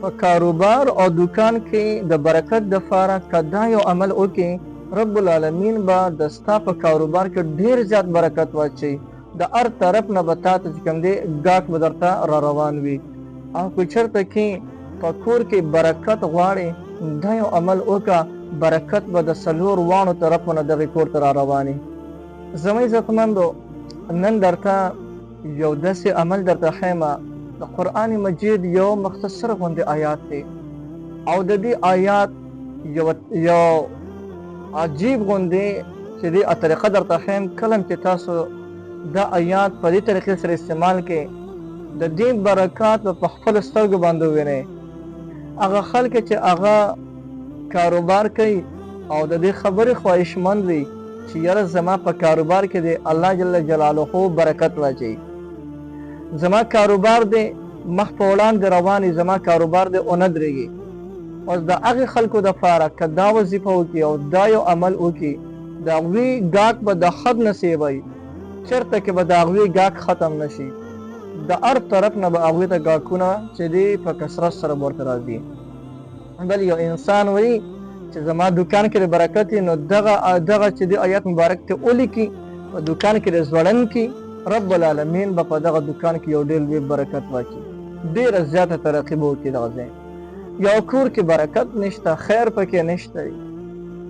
په کاروبار او دکان کې د برکت دپاره که دا یو عمل وکړي رب العالمین به د ستا په کاروبار کې ډېر زیات برکت واچوي. د هر طرف نه به تا ته چې کوم دی ګاټ به درته را روان وي. او که چېرته کې په کور کې برکت غواړې دا یو عمل وکړه برکت به د څلور واړو طرفو نه دغې کور ته را روانې. زما عزتمندو نن درته یو داسې عمل درته ښیمه د قرآن مجید یو مختصر غوندې آیات دی او د دې آیات یو عجیب غوندې چې دې طریقه درته ښیم. کله چې تاسو دا آیات په دې طریقې سره استعمال کړئ د دې برکات به په خپلو سترګو باندې ووینئ. هغه خلک چې هغه کاروبار کوي او د دې خبرې خواهشمند وي چې یاره زما په کاروبار کې دی الله جل جلاله برکت واچوي، زما کاروبار دی مخ په وړاندې روان زما کاروبار دی ونه درېږي. اوس د هغې خلکو دپاره که دا وظیفه وکړي او دا یو عمل وکړي د هغوی ګاټ به د حد نصیبوي. چېرته کې به د هغوی ګاټ ختم نشي. د هر طرف نه به هغوی ته ګاټونه چې دی په کثرت سره به ورته راځي. بل یو انسان وایي چې زما دکان کې د برکت وي نو دغه چې دی آیات مبارک ته ولیکي په دکان کې د ځوړن کې رب العالمین به په دغه دکان کې یو ډېر لوی برکت واچوي، ډېره زیاته ترقي به وکړي دغه ځای. یو کور کې برکت نشته خیر پکې نشته وي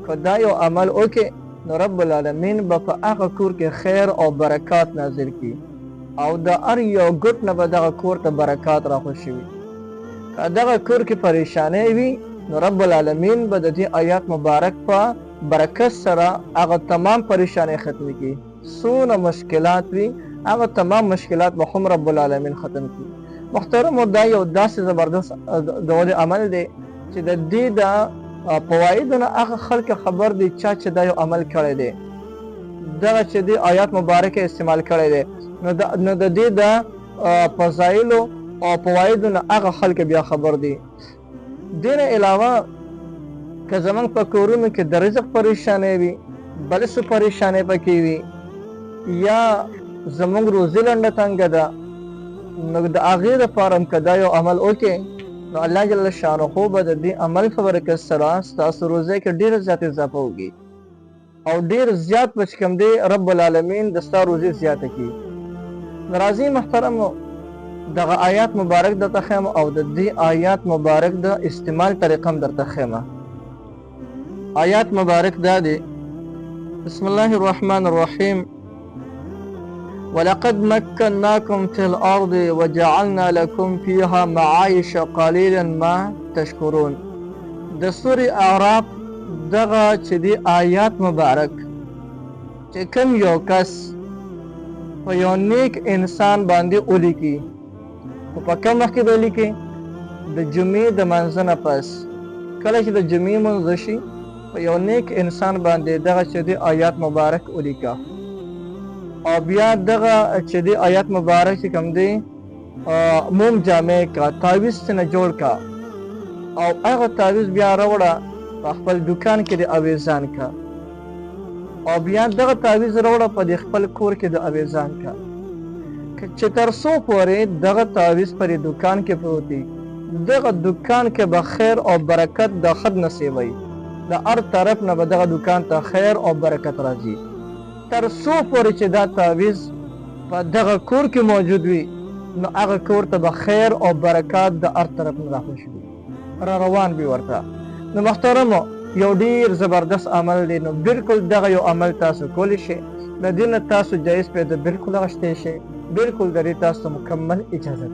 که دا یو عمل وکړي نو رب العالمین به په هغه کور کې خیر او برکات نازل کړي او د هر یو ګوټ نه به دغه کور ته برکات راخوشي وي. که دغه کور کې پریشانۍ وي نو رب العالمین به د دې آیات مبارک په برکت سره هغه تمام پریشانۍ ختمې کړي. څونه مشکلات وي هغه تمام مشکلات به هم رب العالمین ختم کړي. محترمو دا یو داسې زبردست ډول عمل دی چې د دې د فوایدو نه هغه خلک خبر دي چا چې دا یو عمل کړی دی دغه چې دی آیات مبارکه استعمال کړی دی نو د دې د فضایلو او فوایدو نه هغه خلک بیا خبر دي. دې نه علاوه که زموږ په کورونو کې د رزق پریشانۍ وي بل څه پریشانۍ پکې وي یا زموږ روزي لنډه تنګه ده نو د هغې دپاره هم که دا یو عمل وکړې نو الله جل شانه به د دې عمل په برکت سره ستاسو روزۍ کې ډېره زیات اضافه وکړي او ډېر زیات به چې کوم دی رب العالمین د ستا روزي زیاته کړي. نو راځئ محترمو دغه آیات مبارک درته ښیم او د دې آیات مبارک د استعمال طریقه هم درته ښیمه. آیات مبارک دا دی بسم الله الرحمن الرحیم ولقد مكناكم في الأرض وجعلنا لكم فيها معايش قليلا ما تشكرون. د سورې اعراف دغه چې دی آیات مبارک چې کوم یو کس په یو نیک انسان باندې ولیکي خو په کوم وخت کې به ولیکي د جمعې د منځه نه پس کله چې د جمعې منځ شي په یو نیک انسان باندې دغه چې دی آیات مبارک ولیکه او بیا دغه چې دی آیات مبارک چې کوم دی موم جامع کا تعویز څخه جوړ کا او هغه تعویز بیا راوړه په خپل دکان کې د اویزان کا او بیا دغه تعویز راوړه په خپل کور کې د اویزان کا چې تر څو پورې دغه تعویز پر دکان کې پروت دی دغه دکان کې به خیر او برکت د خد نصیبوي د هر طرف نه به دغه دکان ته خیر او برکت راځي تر څو پورې چې دا تعویز په دغه کور کې موجود وي نو هغه کور ته به خیر او برکات د هر طرف نه راخوشي را روان وي ورته. نو محترمو یو ډېر زبردست عمل دی نو بالکل دغه یو عمل تاسو کولی شئ د دې نه تاسو جایز پیدا بالکل اخیستی شئ بالکل د دې تاسو مکمل اجازت